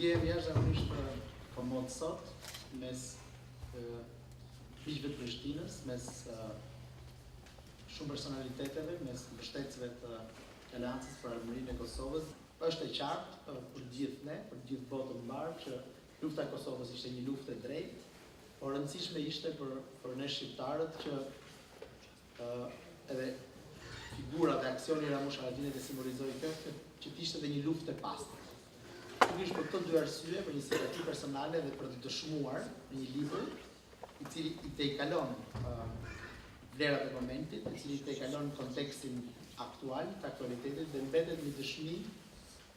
Ndjehem jashtëzakonisht komod sot mes miqve të Prishtinës, mes shumë personaliteteve, mes mbështetësve të Aleancës për Armërinë e Kosovës. Është e qartë për gjithë ne, për gjithë botën mbar, që lufta e Kosovës ishte një luftë e drejtë, por rëndësishme ishte për ne shqiptarët që edhe figura dhe aksioni i Ramush Haradinajt e simbolizoi këtë, që të ishte edhe një luftë e pastër. Sigurisht për këto dy arsye, për një simpati personale dhe për të dëshmuar në një libër, i cili i tejkalon vlerat e momentit, i cili i tejkalon kontekstin aktual, të aktualitetit, dhe mbetet një dëshmi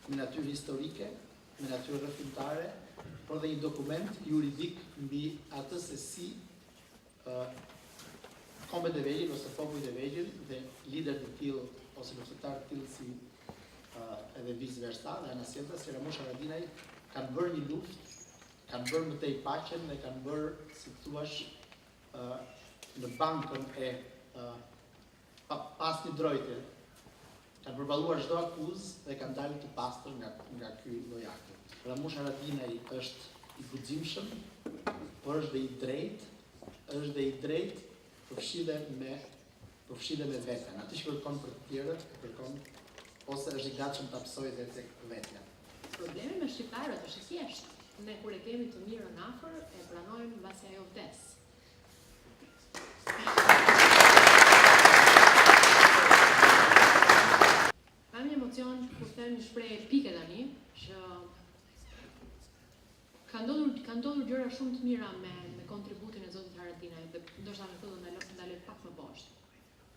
me natyrë historike, me natyrë rrëfimtare, por dhe një dokument juridik mbi atë se si kombet e vegjël ose popujt e vegjël dhe lider të tillë ose luftëtar të tillë si edhe vice versa, dhe anasjellta si Ramush Haradinaj kanë bërë një luftë, kanë bërë më tej paqen dhe kanë bërë, si thuash, në bankën e pas një drojtje, kanë përballuar çdo akuzë dhe kanë dalë të pastër nga ky lloj akti. Ramush Haradinaj është i guximshëm, por është dhe i drejtë, përfshile me veten. Atë që kërkon për të tjerët, kërkon ose është i gatshëm ta psojë dhe tek vetja. Problemi me shqiptarët është i thjeshtë. Ne kur e kemi të mirën afër, e pranojmë mbasi ajo vdes. Kam një emocion kur them një shprehje epike tani, që ka ndodhur gjëra shumë të mira me kontributin e Zotit Haradinaj, dhe ndoshta me këtë do ndaloj pak më poshtë.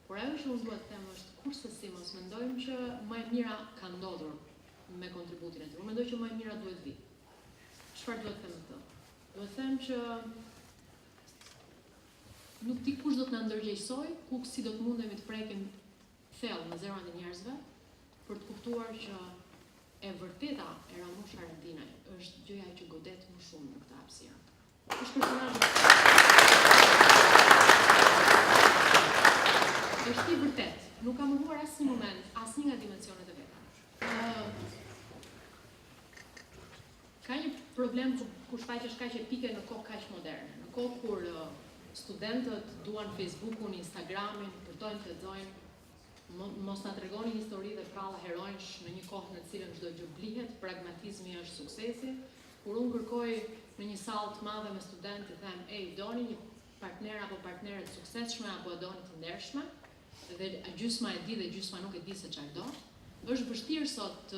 Por ajo që unë duhet të them është, kurse si mos mendojmë që më e mira ka ndodhur me kontributin e tij. Unë mendoj që më e mira duhet vi. Çfarë duhet të them këtë? Duhet të them që nuk di kush do të na ndërgjegjësoj, ku si do të mundemi të prekim thellë në zemrat e njerëzve për të kuptuar që e vërteta e Ramush Haradinaj është gjëja që godet më shumë në këtë hapësirë. Është është i vërtet, nuk ka munduar asnjë moment, asnjë nga dimensionet e veta. Ka një problem kur shfaqesh kaq epike në kohë kaq moderne, në kohë kur studentët duan Facebookun, Instagramin, përtojnë të lexojnë, mos na tregoni histori dhe pralla heronjsh në një kohë në cilën çdo gjë blihet, pragmatizmi është suksesi. Kur unë kërkoj në një sallë të madhe me studentë, them, "Ej, doni një partner apo partnere të suksesshme apo e doni të ndershme?" Dhe gjysma e di dhe gjysma nuk e di se çfarë do. Është vështirë sot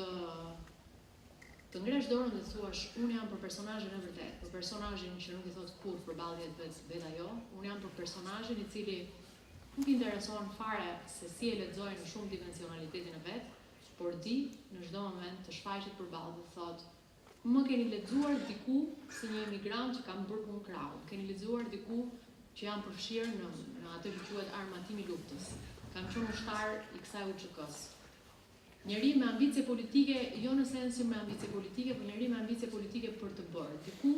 të ngresh dorën dhe të thuash, unë jam për personazhin e vërtet, për personazhin që nuk i thot kur përballje vet ajo, unë jam për personazhin i cili nuk i intereson fare se si e lexojnë në shumë dimensionalitetin e vet, por di në çdo moment të shfaqet përballë dhe thot, më keni lexuar diku si një emigrant që kam bërë punë krau, keni lexuar diku që jam përfshirë në atë që quhet armatimi luftës. Kam qenë ushtar i kësaj UÇK-s. Njëri me ambicie politike, jo në sensin me ambicie politike, por njëri me ambicie politike për të bërë. Diku,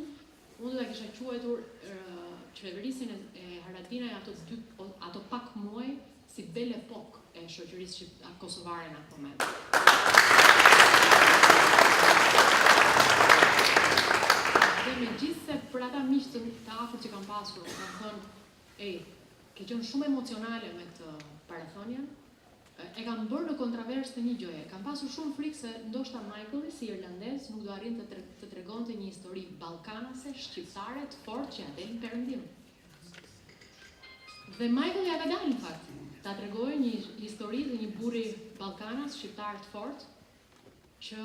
unë do ta kisha quajtur qeverisin e Haradinaj ato pak muaj si belle epok e shoqërisë kosovare në atë moment. Dhe megjithse për ata miq të afërt që kam pasur, kanë thënë, "Ej, ke qenë shumë emocionale me këtë parathonjen." E kam bërë në kontraversë të një gjëje. Kam pasur shumë frikë se ndoshta Michaeli, si irlandez, nuk do arrinte të tregonte një histori ballkanase, shqiptare, të fortë që ja del në perëndim. Dhe Michaeli ja ka dalë në fakt. Ta tregojë një histori dhe një burri ballkanas, shqiptar të fortë, që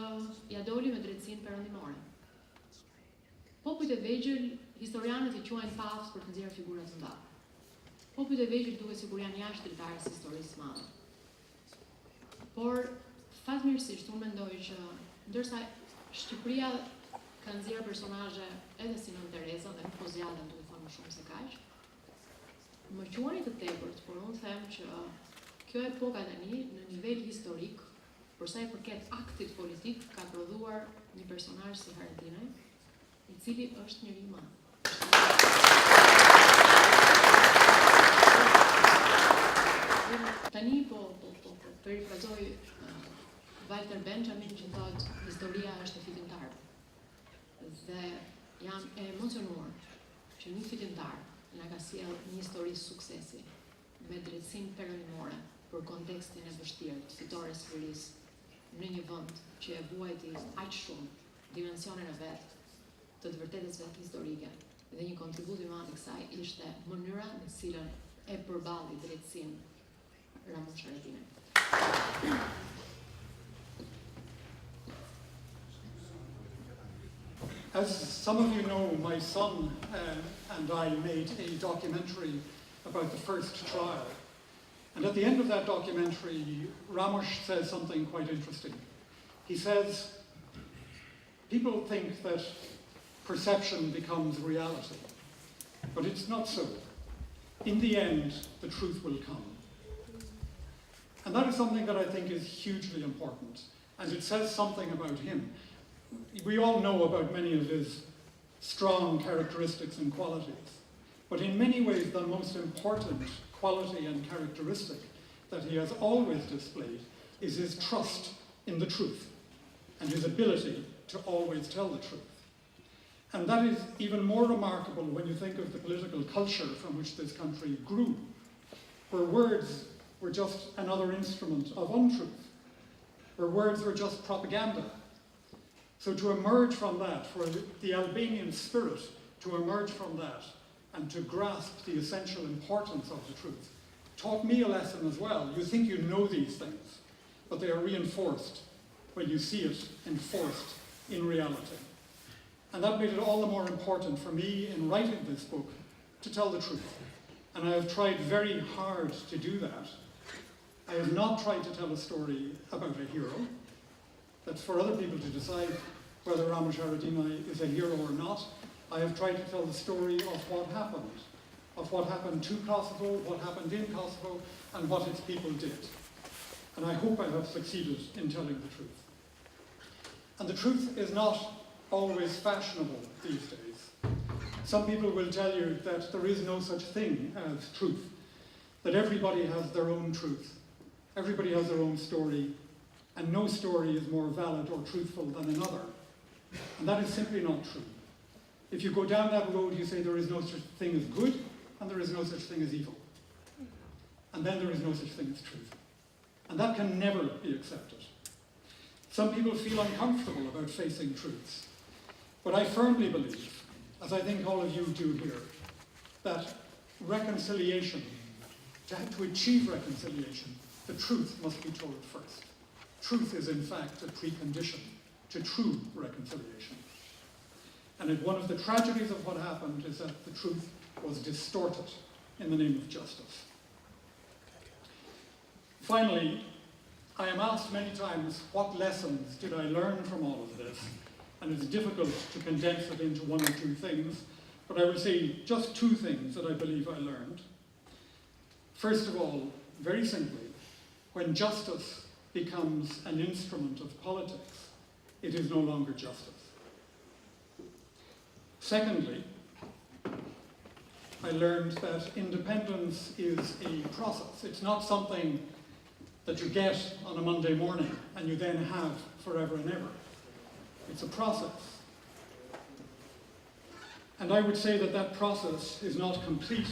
ja doli me drejtsinë perëndimore. Popujt e vegjël, historianët i quajnë paftë për të nxjerrë figura të mëdha. Popujt e vegjël duket sikur janë jashtë dritares së historisë së madhe. Por, fatmirësisht, unë mendoj që, ndërsa Shqipëria ka nxjerrë personazhe edhe si Nën Tereza dhe nuk po zgjatën duke thënë më shumë se kaq, më quani të tepërt, por unë them që kjo epoka tani në nivel historik, për sa i përket aktit politik, ka prodhuar një personazh si Haradinaj, i cili është njëri i madh. Tani po perifrazoj Walter Benjamin që thotë historia është e fitimtarëve. Dhe jam e emocionuar që një fitimtar na ka sjell një histori suksesi me drejtësinë perëndimore për kontekstin e vështirë të fitores së lirisë në një vend që e vuajti aq shumë dimensionin e vet të vërtetës vetë historike. Dhe një kontribut i madh i kësaj ishte mënyra në cilën e përballi drejtësinë Ramush Haradinaj. As some of you know, my son and I made a documentary about the first trial. And at the end of that documentary, Ramush says something quite interesting. He says, people think that perception becomes reality, but it's not so. In the end, the truth will come. And that is something that I think is hugely important, and it says something about him. We all know about many of his strong characteristics and qualities, but in many ways the most important quality and characteristic that he has always displayed is his trust in the truth and his ability to always tell the truth. And that is even more remarkable when you think of the political culture from which this country grew, where words were just another instrument of untruth, where words were just propaganda. So to emerge from that, for the Albanian spirit to emerge from that and to grasp the essential importance of the truth, taught me a lesson as well. You think you know these things, but they are reinforced when you see it enforced in reality. And that made it all the more important for me in writing this book to tell the truth. And I have tried very hard to do that. I have not tried to tell a story about a hero. That's for other people to decide whether Ramush Haradinaj is a hero or not. I have tried to tell the story of what happened to Kosovo, what happened in Kosovo, and what its people did. And I hope I have succeeded in telling the truth. And the truth is not always fashionable these days. Some people will tell you that there is no such thing as truth, that everybody has their own truth, everybody has their own story, and no story is more valid or truthful than another. And that is simply not true. If you go down that road, you say there is no such thing as good, and there is no such thing as evil. And then there is no such thing as truth. And that can never be accepted. Some people feel uncomfortable about facing truths. But I firmly believe, as I think all of you do here, that reconciliation, to achieve reconciliation, the truth must be told first. Truth is in fact a precondition to true reconciliation. And one of the tragedies of what happened is that the truth was distorted in the name of justice. Finally, I am asked many times, what lessons did I learn from all of this? And it's difficult to condense it into one or two things, but I will say just two things that I believe I learned. First of all, very simply, when justice becomes an instrument of politics, it is no longer justice. Secondly, I learned that independence is a process. It's not something that you get on a Monday morning and you then have forever and ever. It's a process. And I would say that that process is not complete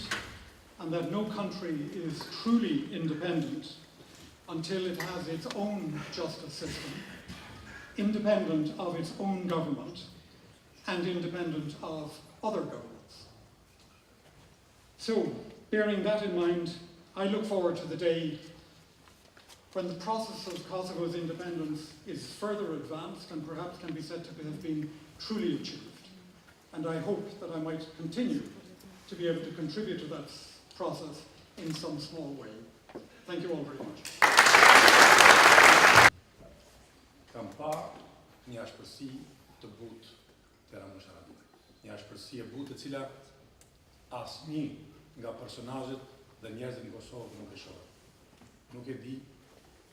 and that no country is truly independent until it has its own justice system, independent of its own government, and independent of other governments. So, bearing that in mind, I look forward to the day when the process of Kosovo's independence is further advanced and perhaps can be said to have been truly achieved. And I hope that I might continue to be able to contribute to that process in some small way. Thank you all very much. Kam pa një ashpërsi të butë të Ramush Haradinaj. Një ashpërsi e butë e cila asnjë nga personazhet dhe njerëzit në Kosovë nuk e shohin. Nuk e di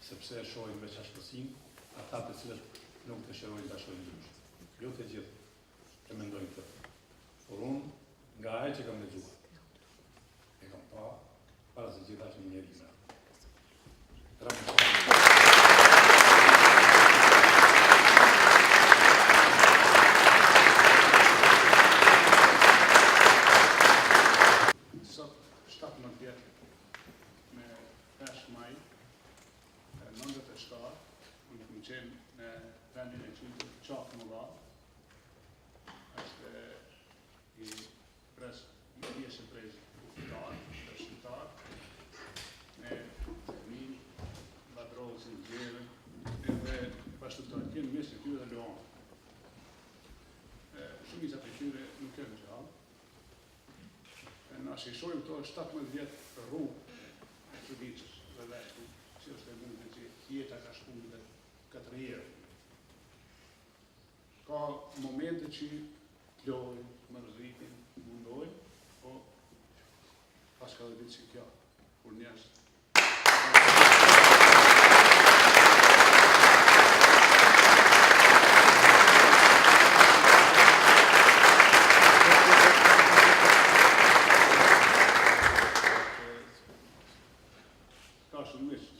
sepse e shohin veç ashpërsinë ata të cilët nuk dëshirojnë ta shohin ndryshe. Jo të gjithë e mendojnë këtë. Por unë nga ajo që kam lexuar, e kam pa para se gjithashtu një njerëz. shtarë, unë këmë qenë në vendin e qytë qakë më va, është i pjesë prej shqiptarë, me termin, ladrozin, gjeve, edhe bashkëtarë kënë mes e tyre dhe Luanë. Shumica për tyre nuk e në gjallë. Në shishojmë këto 17 vjetë rrugë e çuditshës dhe veshtu, që është e mundë që jeta ka shku dhe 4 herë. Ka momente që plojnë, mërzritin, mundojnë, po pas ka dhe ditë që kjo, kur njerëz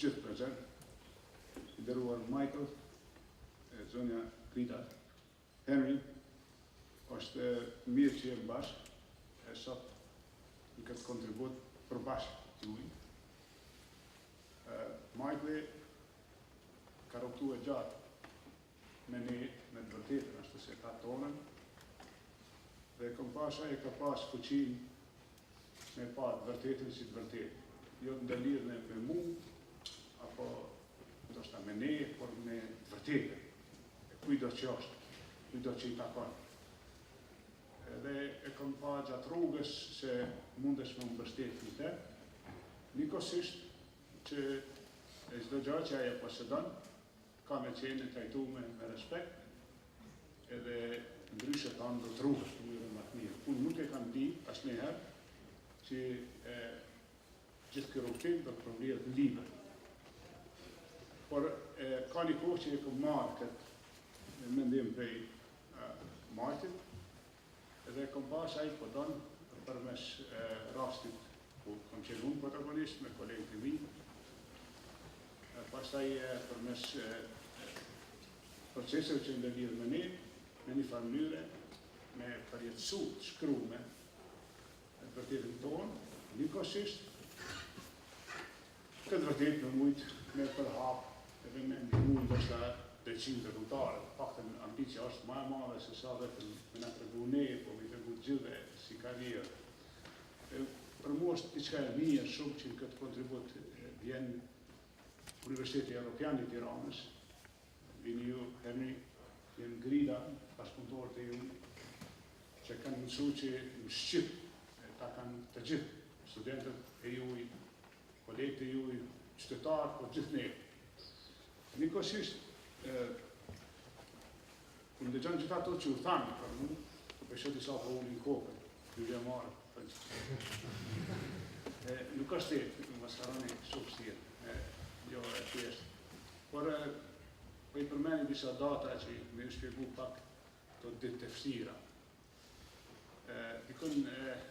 gjithë prezent, i nderuar Michael, zonja Grita, Henry, është mirë që jemi bashkë, e sot në këtë kontribut për bashkë juj. Michael ka ruptu e gjatë me ne, me të vërtetën, ashtu se ka tonën, dhe kom pasha e ka pas fuqin me pa të vërtetën si të vërtetë. Jo të ndalirën me mu, apo ndoshta me ne, por me vërtetë. Kujdo që është, kujdo që i takon. Edhe e kom pa gjatë rrugës se mundesh me mbështet në te, njëkohësisht që e çdo gjë që ajo posedon, ka me qenë trajtuar me respekt, edhe ndryshe të andrët rrugës të mënyrën më të mirë. Unë nuk e kam di asnjëherë që gjithë kërë rrugtim do të përmbledhet në libër. Por ka një kohë që e kom marrë këtë mendim prej Martit, edhe kom pas ai po donë përmes rastit ku kom qenë unë protagonist me kolegët e mi, pastaj përmes proceseve që ndërlidhen me ne, me një farë mënyre, me përjetësu të shkrume të vërtetën tonë, njëkohësisht këtë vërtet me mujtë me përhap edhe me ndihmu ndoshta 300 dërgutare. Paktën ambicia është më e madhe se sa vetëm me na tregu ne, po me tregu gjithë si karrierë. Për mua është diçka e mirë shumë që në këtë kontribut vjen Universiteti Europian i Tiranës, vini ju, Henry, vjen Grida, bashkëpunëtorët e ju, që kanë mësu që në Shqip, ta kanë të gjithë, studentët e juj, kolegët e juj, qytetarë, po gjithë ne. Njëkohësisht, kur ndëgjon gjithë ato që u thanë për mu, për shoh disa po ulin kokën, dyre marë. Nuk është e maskaroni shumë stirë, jo e thjeshtë. Por po i përmeni disa data që me shpjegu pak të ditë të fështira. Dikun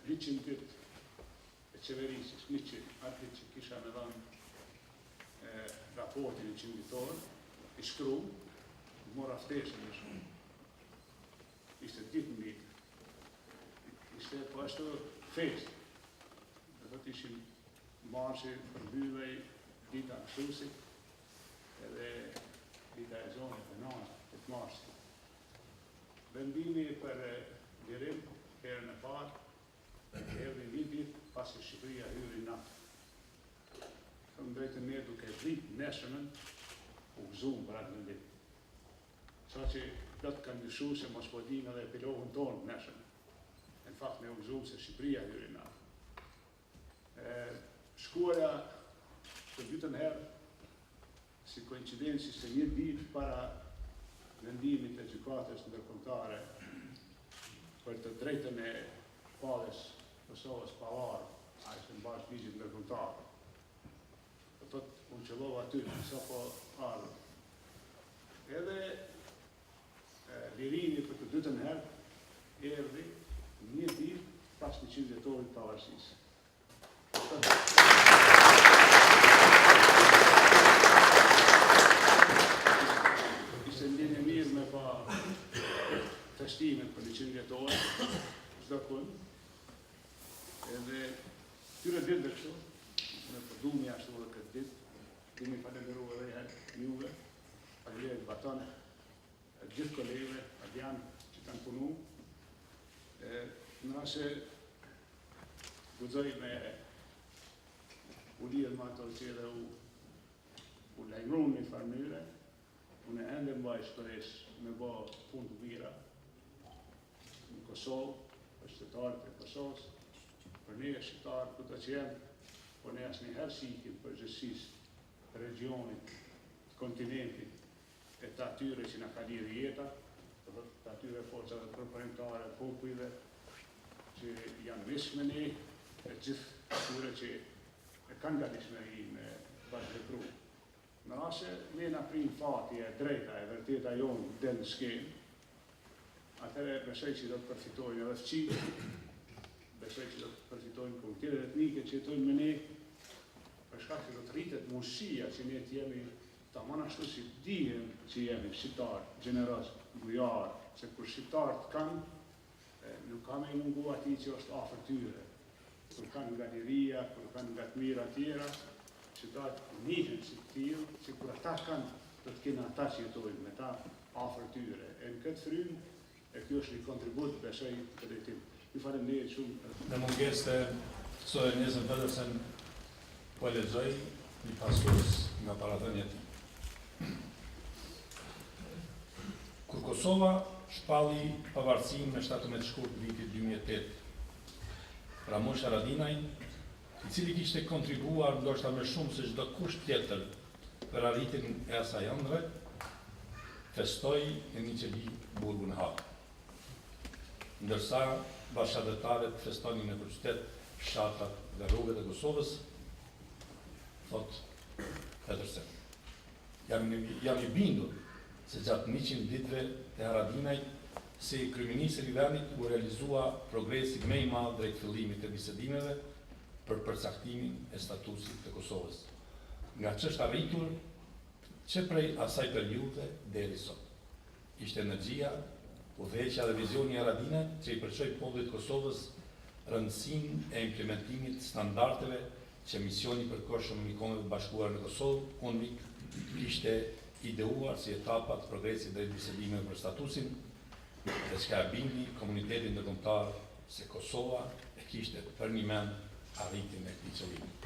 100 ditë e qeverisës, 100, atë që kisha me dhanë raportin e 100 ditorë, i shkru, mora ftesën në shumë. Ishte ditë në ditë. Ishte po ashtu fest. Dhe thot ishin marshi për mbyllej dita mësuesit, edhe dita e zonës të nanë të të marshit. Vendimi për lirim, herën e parë, erdhi një ditë pasi Shqipëria hyri natë. Thëmë drejtën ne duke prit nesërmen, u gëzumë për atë në ditë. Sa që plot kanë dyshu se mos po dim edhe epilogën tonë nesërmen. Në fakt ne u gëzumë se Shqipëria hyri natë. Shkuara të dytën herë, si koincidenci se një ditë para vendimit të gjykatës ndërkombëtare për të drejtën e palës Kosovës pavarë, a ishte në bashkë ligjit ndërkombëtar. Do thotë unë qëllova aty, sa po ardhë. Edhe lirimi për të dytën herë erdhi një ditë pas 100 vjetorit pavarësisë. Ishte ndjenjë mirë me pa festimet për 100 vjetorë, çdo kund. Edhe tyre ditë kështu, me përdumi ashtu edhe këtë ditë, kemi falenderuar edhe juve, tonë gjithë kolegëve, atë janë që kanë punu. Nëse guxoj me u lidhë me ato që edhe u lajmëruan në farë mënyre, unë ende mbaj shpresë me bë punë të mira në Kosovë, për qytetarët e Kosovës, për ne shqiptarë këta që jenë, po ne asnjëherë shikim përgjithsisht regionit, kontinentit, e të atyre që na ka lidhë jeta, të atyre forcave përparimtare, popujve, që janë vishë me ne, e gjithë atyre që e kanë gatishmëri me bashkëvepru. Në ashe ne na prim fati e drejta e vërteta jonë del në skenë, atëre besoj që do të përfitojnë edhe fëqijë, besoj që do të përfitojnë komunitetet etnike që jetojnë me ne, për shkak që do të rritet mundësia që ne të jemi tamam ashtu si dihem që jemi shqiptarë, gjeneros, bujarë, se kur shqiptarët kanë, nuk ka me i mungu ati që është afër tyre. Kur kanë nga liria, kur kanë nga të mira tjera, shqiptarët njihen si të tillë, që kur ata kanë, do të kenë ata që jetojnë me ta afër tyre. E në këtë frymë, e kjo është një kontribut, besoj, të drejtim. Ju faleminderit shumë. Në mungesë të kësaj Njëzën Pedersen, po e lexoj një pasus nga parathënia e tij. Kur Kosova shpalli pavarësinë me 17 shkurt vitit 2008, Ramush Haradinaj, i cili kishte kontribuar ndoshta më shumë se çdo kusht tjetër për arritjen e asaj ëndre, festoi në një qeli burgun Haga. Ndërsa bashkëdhetarët festonin në qytet, fshatat dhe rrugët e Kosovës, thot Pedersen. Jam i bindur se gjatë 100 ditëve të Haradinaj, si kryeministri i vendit u realizua progresi më i madh drejt fillimit të bisedimeve për përcaktimin e statusit të Kosovës, nga ç'është arritur që prej asaj periudhe deri sot. Ishte energjia, udhëheqja dhe vizioni i Haradinajt që i përçoi popullit të Kosovës rëndësinë e implementimit të standardeve që misioni i përkohshëm i Kombeve të Bashkuara në Kosovë, UNMIK, kishte ideuar si etapa të progresit drejt bisedimeve për statusin, dhe çka e bindi komunitetin ndërkombëtar se Kosova e kishte për një mend arritjen e këtij qëllimi.